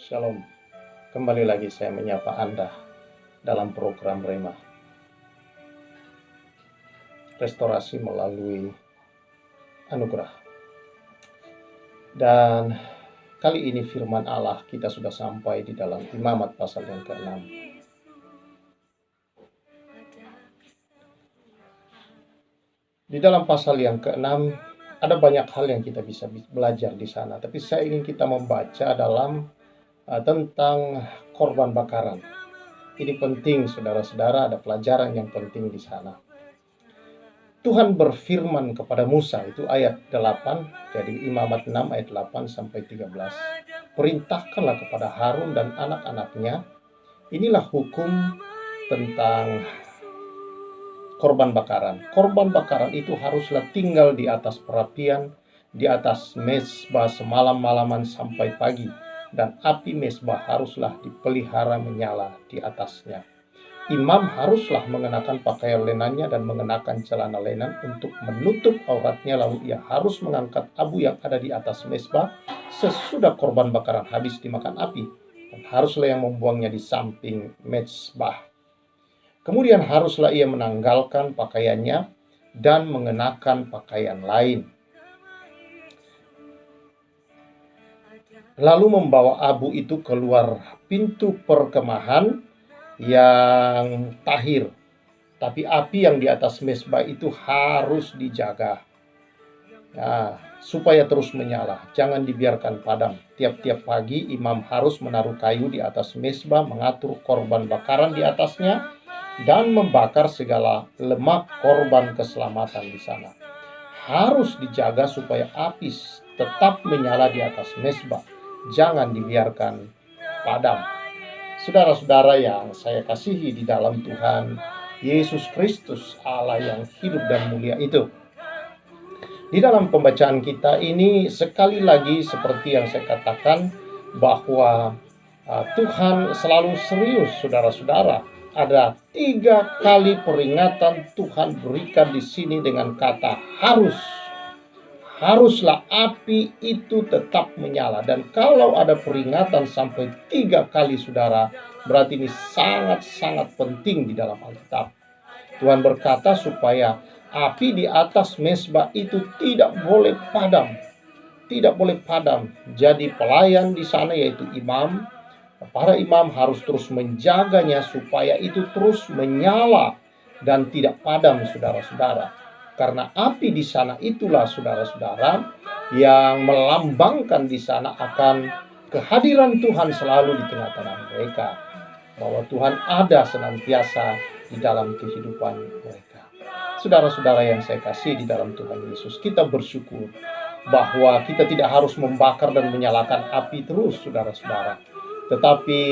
Shalom, kembali lagi saya menyapa Anda dalam program Rema. Restorasi melalui anugerah. Dan kali ini firman Allah kita sudah sampai di dalam Imamat pasal yang ke-6. Di dalam pasal yang ke-6 ada banyak hal yang kita bisa belajar di sana, tapi saya ingin kita membaca dalam tentang korban bakaran. Ini penting, saudara-saudara, ada pelajaran yang penting di sana. Tuhan berfirman kepada Musa, itu ayat 8, jadi Imamat 6 ayat 8 sampai 13. Perintahkanlah kepada Harun dan anak-anaknya, inilah hukum tentang korban bakaran. Korban bakaran itu haruslah tinggal di atas perapian, di atas mezbah semalam-malaman sampai pagi, dan api mezbah haruslah dipelihara menyala di atasnya. Imam haruslah mengenakan pakaian lenannya dan mengenakan celana lenan untuk menutup auratnya, lalu ia harus mengangkat abu yang ada di atas mezbah sesudah korban bakaran habis dimakan api, dan haruslah yang membuangnya di samping mezbah. Kemudian haruslah ia menanggalkan pakaiannya dan mengenakan pakaian lain, lalu membawa abu itu keluar pintu perkemahan yang tahir. Tapi api yang di atas mezbah itu harus dijaga, supaya terus menyala, jangan dibiarkan padam. Tiap-tiap pagi imam harus menaruh kayu di atas mezbah, mengatur korban bakaran di atasnya, dan membakar segala lemak korban keselamatan di sana. Harus dijaga supaya api tetap menyala di atas mezbah, jangan dibiarkan padam. Saudara-saudara yang saya kasihi di dalam Tuhan Yesus Kristus, Allah yang hidup dan mulia itu. Di dalam pembacaan kita ini sekali lagi seperti yang saya katakan bahwa Tuhan selalu serius, saudara-saudara. Ada 3 kali peringatan Tuhan berikan di sini dengan kata harus. Haruslah api itu tetap menyala. Dan kalau ada peringatan sampai 3 kali, saudara, berarti ini sangat-sangat penting di dalam Alkitab. Tuhan berkata supaya api di atas mezbah itu tidak boleh padam. Tidak boleh padam. Jadi pelayan di sana yaitu imam, para imam harus terus menjaganya supaya itu terus menyala dan tidak padam, saudara-saudara. Karena api di sana itulah, saudara-saudara, yang melambangkan di sana akan kehadiran Tuhan selalu di tengah-tengah mereka. Bahwa Tuhan ada senantiasa di dalam kehidupan mereka. Saudara-saudara yang saya kasih di dalam Tuhan Yesus, kita bersyukur bahwa kita tidak harus membakar dan menyalakan api terus, saudara-saudara. Tetapi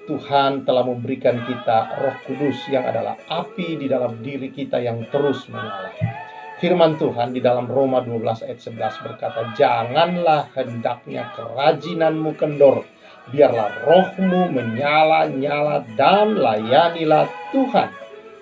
Tuhan telah memberikan kita Roh Kudus yang adalah api di dalam diri kita yang terus menyala. Firman Tuhan di dalam Roma 12 ayat 11 berkata, janganlah hendaknya kerajinanmu kendor, biarlah rohmu menyala-nyala dan layanilah Tuhan.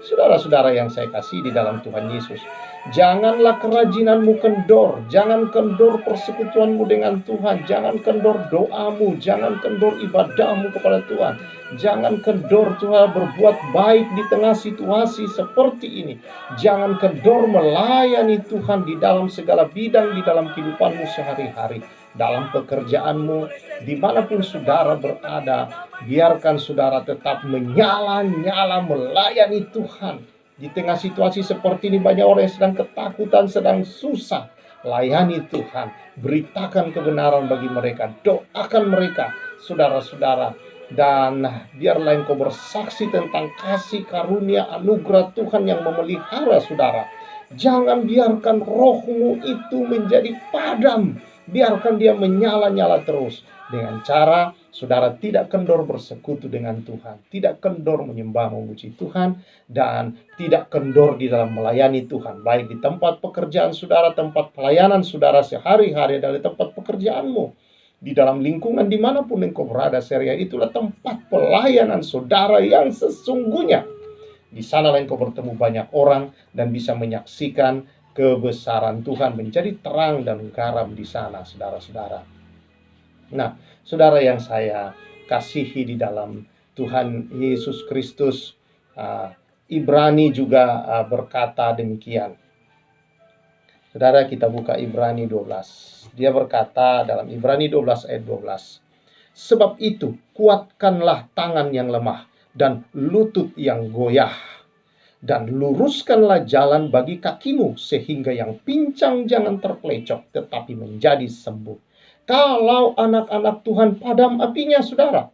Saudara-saudara yang saya kasih di dalam Tuhan Yesus, janganlah kerajinanmu kendor, jangan kendor persekutuanmu dengan Tuhan, jangan kendor doamu, jangan kendor ibadahmu kepada Tuhan, jangan kendor Tuhan berbuat baik di tengah situasi seperti ini, jangan kendor melayani Tuhan di dalam segala bidang di dalam kehidupanmu sehari-hari, dalam pekerjaanmu, dimanapun saudara berada, biarkan saudara tetap menyala-nyala melayani Tuhan. Di tengah situasi seperti ini banyak orang yang sedang ketakutan, sedang susah. Layani Tuhan, beritakan kebenaran bagi mereka, doakan mereka, saudara-saudara. Dan biarlah engkau bersaksi tentang kasih karunia anugerah Tuhan yang memelihara saudara. Jangan biarkan rohmu itu menjadi padam. Biarkan dia menyala-nyala terus. Dengan cara saudara tidak kendor bersekutu dengan Tuhan, tidak kendor menyembah memuji Tuhan, dan tidak kendor di dalam melayani Tuhan, baik di tempat pekerjaan saudara, tempat pelayanan saudara sehari-hari, dari tempat pekerjaanmu, di dalam lingkungan dimanapun engkau berada, serial itulah tempat pelayanan saudara yang sesungguhnya. Di sanalah engkau bertemu banyak orang dan bisa menyaksikan kebesaran Tuhan, menjadi terang dan garam di sana, saudara-saudara. Nah, saudara yang saya kasihi di dalam Tuhan Yesus Kristus. Ibrani juga berkata demikian. Saudara, kita buka Ibrani 12. Dia berkata dalam Ibrani 12 ayat 12. Sebab itu, kuatkanlah tangan yang lemah dan lutut yang goyah, dan luruskanlah jalan bagi kakimu, sehingga yang pincang jangan terpelecok, tetapi menjadi sembuh. Kalau anak-anak Tuhan padam apinya, saudara.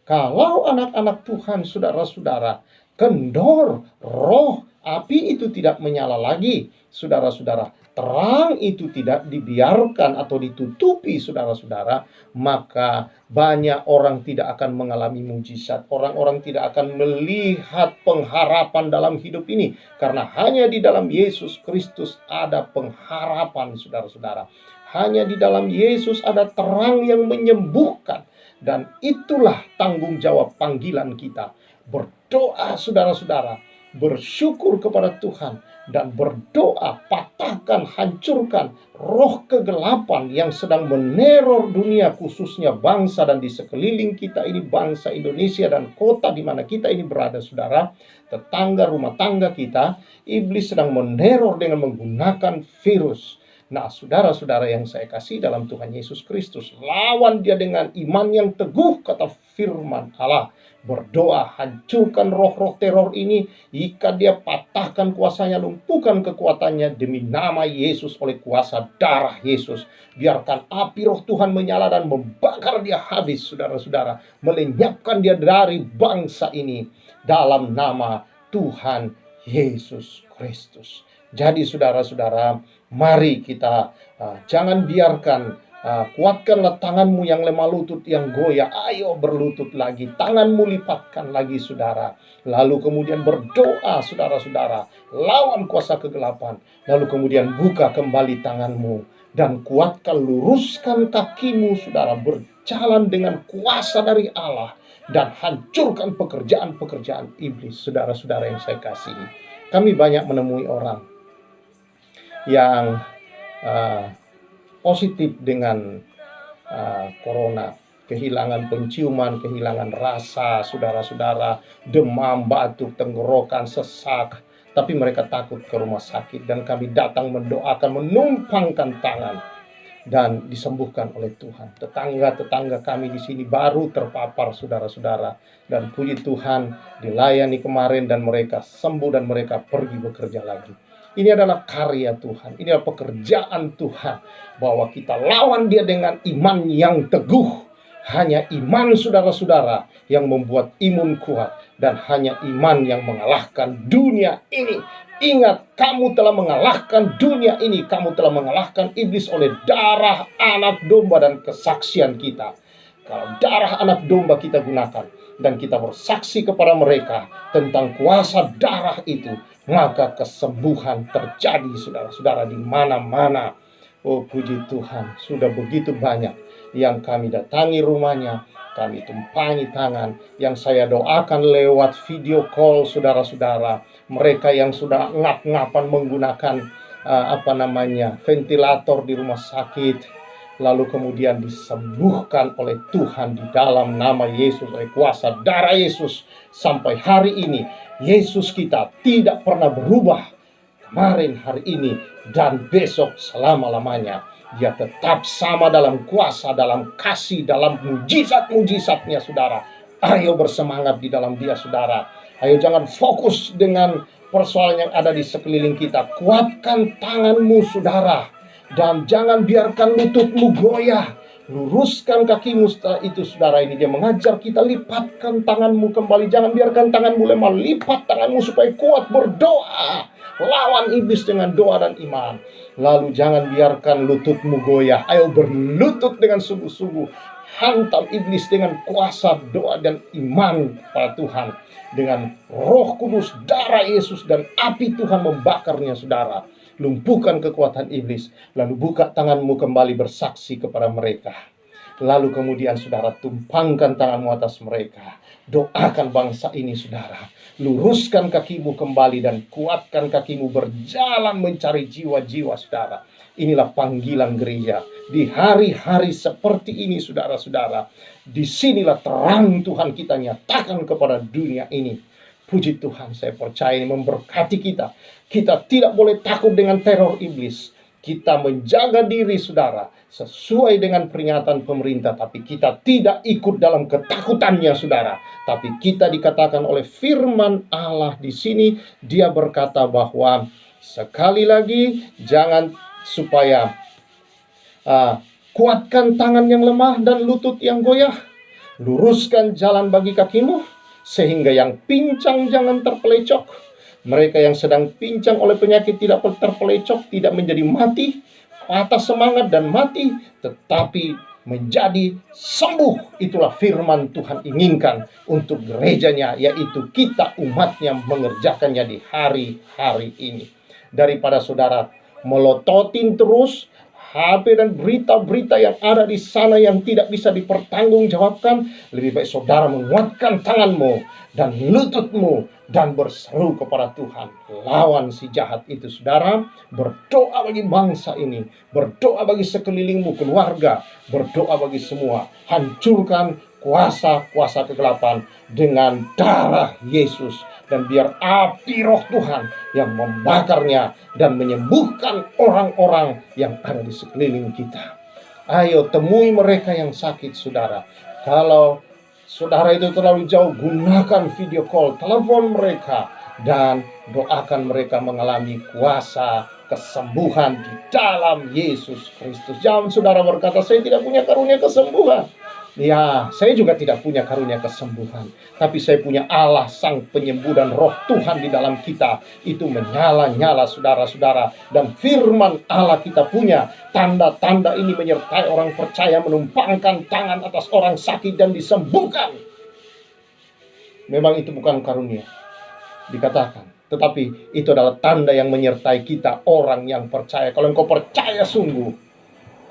Kalau anak-anak Tuhan, saudara-saudara, kendor, roh api itu tidak menyala lagi, saudara-saudara. Terang itu tidak dibiarkan atau ditutupi, saudara-saudara, maka banyak orang tidak akan mengalami mujizat. Orang-orang tidak akan melihat pengharapan dalam hidup ini, karena hanya di dalam Yesus Kristus ada pengharapan, saudara-saudara. Hanya di dalam Yesus ada terang yang menyembuhkan. Dan itulah tanggung jawab panggilan kita. Berdoa, saudara-saudara, bersyukur kepada Tuhan, dan berdoa patahkan, hancurkan roh kegelapan yang sedang meneror dunia, khususnya bangsa dan di sekeliling kita ini, bangsa Indonesia dan kota di mana kita ini berada, saudara, tetangga, rumah tangga kita. Iblis sedang meneror dengan menggunakan virus. Nah, saudara-saudara yang saya kasih dalam Tuhan Yesus Kristus, lawan dia dengan iman yang teguh, kata firman Allah. Berdoa, hancurkan roh-roh teror ini, jika dia patahkan kuasanya, lumpuhkan kekuatannya demi nama Yesus oleh kuasa darah Yesus. Biarkan api roh Tuhan menyala dan membakar dia habis, saudara-saudara. Melenyapkan dia dari bangsa ini dalam nama Tuhan Yesus Kristus. Jadi saudara-saudara, mari kita jangan biarkan, kuatkanlah tanganmu yang lemah, lutut yang goyah. Ayo berlutut lagi, tanganmu lipatkan lagi, saudara. Lalu kemudian berdoa, saudara-saudara, lawan kuasa kegelapan. Lalu kemudian buka kembali tanganmu dan kuatkan, luruskan kakimu, saudara. Berjalan dengan kuasa dari Allah dan hancurkan pekerjaan-pekerjaan iblis, saudara-saudara yang saya kasihi. Kami banyak menemui orang yang positif dengan corona, kehilangan penciuman, kehilangan rasa, saudara-saudara, demam, batuk, tenggorokan, sesak, tapi mereka takut ke rumah sakit, dan kami datang mendoakan, menumpangkan tangan, dan disembuhkan oleh Tuhan. Tetangga-tetangga kami di sini baru terpapar, saudara-saudara, dan puji Tuhan dilayani kemarin dan mereka sembuh dan mereka pergi bekerja lagi. Ini adalah karya Tuhan, ini adalah pekerjaan Tuhan, bahwa kita lawan dia dengan iman yang teguh. Hanya iman, saudara-saudara, yang membuat imun kuat, dan hanya iman yang mengalahkan dunia ini. Ingat, kamu telah mengalahkan dunia ini, kamu telah mengalahkan iblis oleh darah anak domba dan kesaksian kita. Kalau darah anak domba kita gunakan, dan kita bersaksi kepada mereka tentang kuasa darah itu, maka kesembuhan terjadi, saudara-saudara, di mana-mana. Oh, puji Tuhan, sudah begitu banyak yang kami datangi rumahnya, kami tumpangi tangan, yang saya doakan lewat video call, saudara-saudara. Mereka yang sudah ngap-ngapan menggunakan ventilator di rumah sakit, lalu kemudian disembuhkan oleh Tuhan di dalam nama Yesus, oleh kuasa darah Yesus. Sampai hari ini Yesus kita tidak pernah berubah, kemarin, hari ini, dan besok selama-lamanya. Dia tetap sama dalam kuasa, dalam kasih, dalam mujizat-mujizatnya, saudara. Ayo bersemangat di dalam dia, saudara. Ayo jangan fokus dengan persoalan yang ada di sekeliling kita. Kuatkan tanganmu, saudara, dan jangan biarkan lututmu goyah. Luruskan kakimu. Setelah itu, saudara, ini dia mengajar kita, lipatkan tanganmu kembali. Jangan biarkan tanganmu lemah. Lipat tanganmu supaya kuat. Berdoa, lawan iblis dengan doa dan iman. Lalu jangan biarkan lututmu goyah. Ayo berlutut dengan sungguh-sungguh. Hantam iblis dengan kuasa doa dan iman pada Tuhan. Dengan Roh Kudus, darah Yesus, dan api Tuhan membakarnya, saudara. Lumpuhkan kekuatan iblis. Lalu buka tanganmu kembali, bersaksi kepada mereka. Lalu kemudian, saudara, tumpangkan tanganmu atas mereka. Doakan bangsa ini, saudara. Luruskan kakimu kembali dan kuatkan kakimu berjalan mencari jiwa-jiwa, saudara. Inilah panggilan gereja. Di hari-hari seperti ini, saudara-saudara, disinilah terang Tuhan kita nyatakan kepada dunia ini. Puji Tuhan, saya percaya ini memberkati kita. Kita tidak boleh takut dengan teror iblis. Kita menjaga diri, saudara, sesuai dengan peringatan pemerintah. Tapi kita tidak ikut dalam ketakutannya, saudara. Tapi kita dikatakan oleh firman Allah di sini, dia berkata bahwa sekali lagi, jangan supaya kuatkan tangan yang lemah dan lutut yang goyah. Luruskan jalan bagi kakimu, sehingga yang pincang jangan terpelecok. Mereka yang sedang pincang oleh penyakit tidak terpelecok, tidak menjadi mati, patah semangat dan mati, tetapi menjadi sembuh. Itulah firman Tuhan inginkan untuk gerejanya, yaitu kita umatnya mengerjakannya di hari-hari ini. Daripada saudara melototin terus HP dan berita-berita yang ada di sana yang tidak bisa dipertanggungjawabkan, lebih baik saudara menguatkan tanganmu dan lututmu dan berseru kepada Tuhan. Lawan si jahat itu, saudara. Berdoa bagi bangsa ini, berdoa bagi sekelilingmu, keluarga, berdoa bagi semua. Hancurkan kuasa-kuasa kegelapan dengan darah Yesus. Dan biar api roh Tuhan yang membakarnya dan menyembuhkan orang-orang yang ada di sekeliling kita. Ayo temui mereka yang sakit, saudara. Kalau saudara itu terlalu jauh, gunakan video call, telepon mereka, dan doakan mereka mengalami kuasa kesembuhan di dalam Yesus Kristus. Jangan saudara berkata, saya tidak punya karunia kesembuhan. Ya, saya juga tidak punya karunia kesembuhan, tapi saya punya Allah sang penyembuh dan roh Tuhan di dalam kita. Itu menyala-nyala, saudara-saudara. Dan firman Allah kita punya. Tanda-tanda ini menyertai orang percaya, menumpangkan tangan atas orang sakit dan disembuhkan. Memang itu bukan karunia, dikatakan. Tetapi itu adalah tanda yang menyertai kita, orang yang percaya. Kalau engkau percaya sungguh,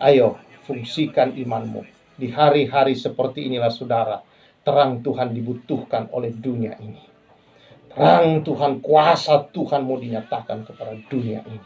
ayo fungsikan imanmu. Di hari-hari seperti inilah, saudara, terang Tuhan dibutuhkan oleh dunia ini. Terang Tuhan, kuasa Tuhan mau dinyatakan kepada dunia ini.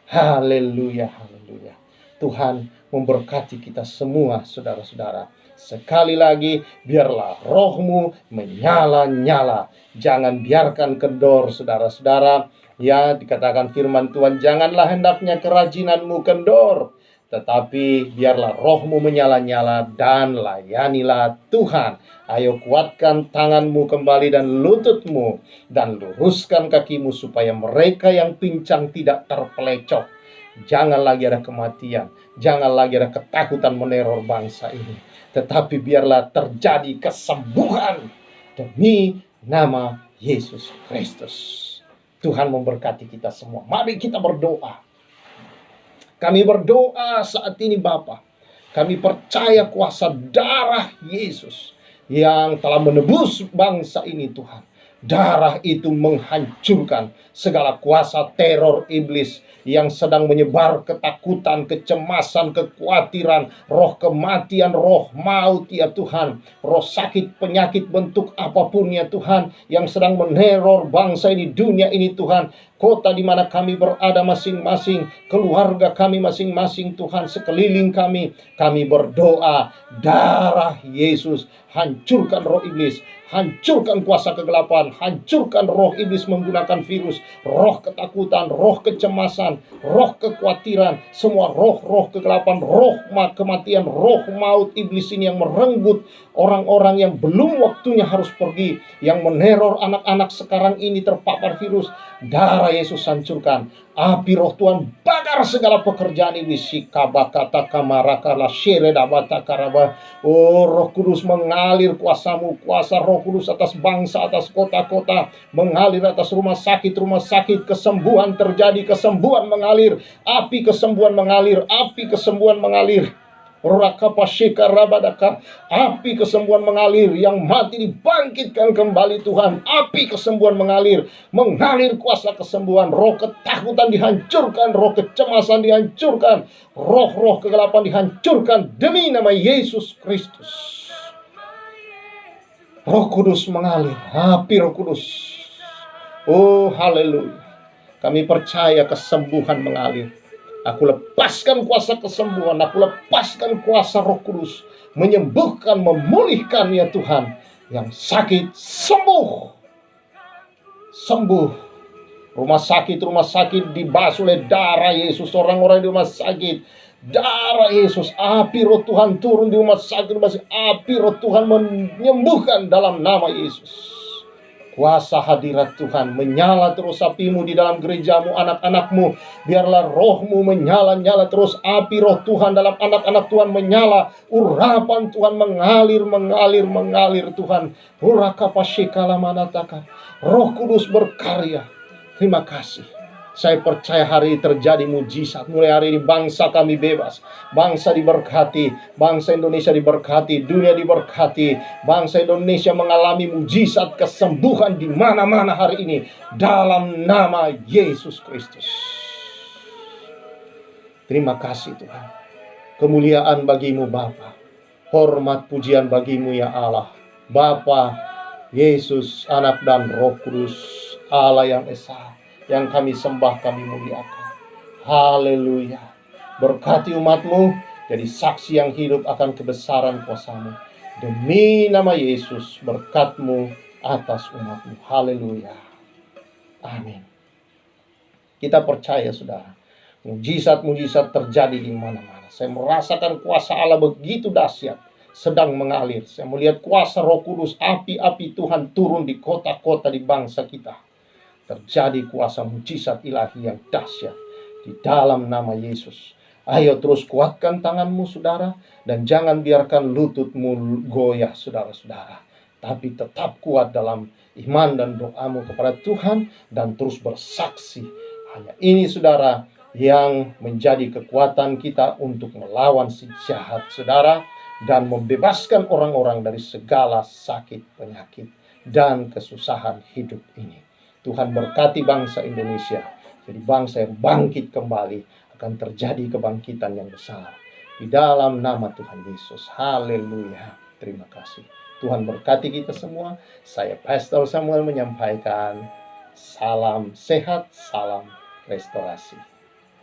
Haleluya, haleluya. Tuhan memberkati kita semua, saudara-saudara. Sekali lagi, biarlah rohmu menyala-nyala. Jangan biarkan kendor, saudara-saudara. Ya, dikatakan firman Tuhan, janganlah hendaknya kerajinanmu kendor, tetapi biarlah rohmu menyala-nyala dan layanilah Tuhan. Ayo kuatkan tanganmu kembali dan lututmu, dan luruskan kakimu supaya mereka yang pincang tidak terpelecok. Jangan lagi ada kematian, jangan lagi ada ketakutan meneror bangsa ini, tetapi biarlah terjadi kesembuhan demi nama Yesus Kristus. Tuhan memberkati kita semua. Mari kita berdoa. Kami berdoa saat ini, Bapa. Kami percaya kuasa darah Yesus yang telah menebus bangsa ini, Tuhan. Darah itu menghancurkan segala kuasa teror iblis yang sedang menyebar ketakutan, kecemasan, kekhawatiran, roh kematian, roh maut, ya Tuhan. Roh sakit, penyakit bentuk apapun, ya Tuhan, yang sedang meneror bangsa ini, dunia ini, Tuhan. Kota di mana kami berada masing-masing, keluarga kami masing-masing, Tuhan, sekeliling kami. Kami berdoa, darah Yesus, hancurkan roh iblis, hancurkan kuasa kegelapan, hancurkan roh iblis menggunakan virus, roh ketakutan, roh kecemasan, roh kekhawatiran, semua roh-roh kegelapan, roh kematian, roh maut iblis ini yang merenggut orang-orang yang belum waktunya harus pergi, yang meneror anak-anak sekarang ini terpapar virus. Darah Yesus hancurkan. Api roh Tuhan bakar segala pekerjaan iblis. Oh, Roh Kudus mengalir kuasamu, kuasa Roh Kudus atas bangsa, atas kota-kota, mengalir atas rumah sakit, kesembuhan terjadi, kesembuhan mengalir, api kesembuhan mengalir, api kesembuhan mengalir. Api kesembuhan mengalir, yang mati dibangkitkan kembali, Tuhan. Api kesembuhan mengalir kuasa kesembuhan. Roh ketakutan dihancurkan, roh kecemasan dihancurkan, roh-roh kegelapan dihancurkan demi nama Yesus Kristus. Roh Kudus mengalir, api Roh Kudus. Oh, haleluya. Kami percaya kesembuhan mengalir. Aku lepaskan kuasa kesembuhan, aku lepaskan kuasa Roh Kudus, menyembuhkan, memulihkan ya Tuhan. Yang sakit sembuh, sembuh. Rumah sakit dibasuh oleh darah Yesus. Orang-orang di rumah sakit, darah Yesus, api Roh Tuhan turun di rumah sakit, api Roh Tuhan menyembuhkan dalam nama Yesus. Kuasa hadirat Tuhan menyala terus apimu di dalam gerejamu, anak-anakmu. Biarlah rohmu menyala-nyala terus, api Roh Tuhan dalam anak-anak Tuhan menyala. Urapan Tuhan mengalir Tuhan. Urakapashikalamanataka. Roh Kudus berkarya. Terima kasih. Saya percaya hari ini terjadi mujizat. Mulai hari ini bangsa kami bebas. Bangsa diberkati. Bangsa Indonesia diberkati. Dunia diberkati. Bangsa Indonesia mengalami mujizat kesembuhan di mana-mana hari ini. Dalam nama Yesus Kristus. Terima kasih Tuhan. Kemuliaan bagimu Bapa. Hormat pujian bagimu ya Allah. Bapa, Yesus, Anak dan Roh Kudus. Allah yang Esa. Yang kami sembah, kami muliakan. Haleluya. Berkati umatmu, jadi saksi yang hidup akan kebesaran kuasa-Mu. Demi nama Yesus, berkat-Mu atas umat-Mu. Haleluya. Amin. Kita percaya, saudara, mujizat-mujizat terjadi di mana-mana. Saya merasakan kuasa Allah begitu dahsyat, sedang mengalir. Saya melihat kuasa Roh Kudus, api-api Tuhan turun di kota-kota di bangsa kita. Terjadi kuasa mujizat ilahi yang dahsyat di dalam nama Yesus. Ayo terus kuatkan tanganmu saudara, dan jangan biarkan lututmu goyah saudara-saudara. Tapi tetap kuat dalam iman dan doamu kepada Tuhan, dan terus bersaksi. Hanya ini saudara yang menjadi kekuatan kita untuk melawan si jahat saudara, dan membebaskan orang-orang dari segala sakit, penyakit, dan kesusahan hidup ini. Tuhan berkati bangsa Indonesia, jadi bangsa yang bangkit kembali, akan terjadi kebangkitan yang besar di dalam nama Tuhan Yesus. Haleluya. Terima kasih. Tuhan berkati kita semua. Saya Pastor Samuel menyampaikan salam sehat, salam restorasi.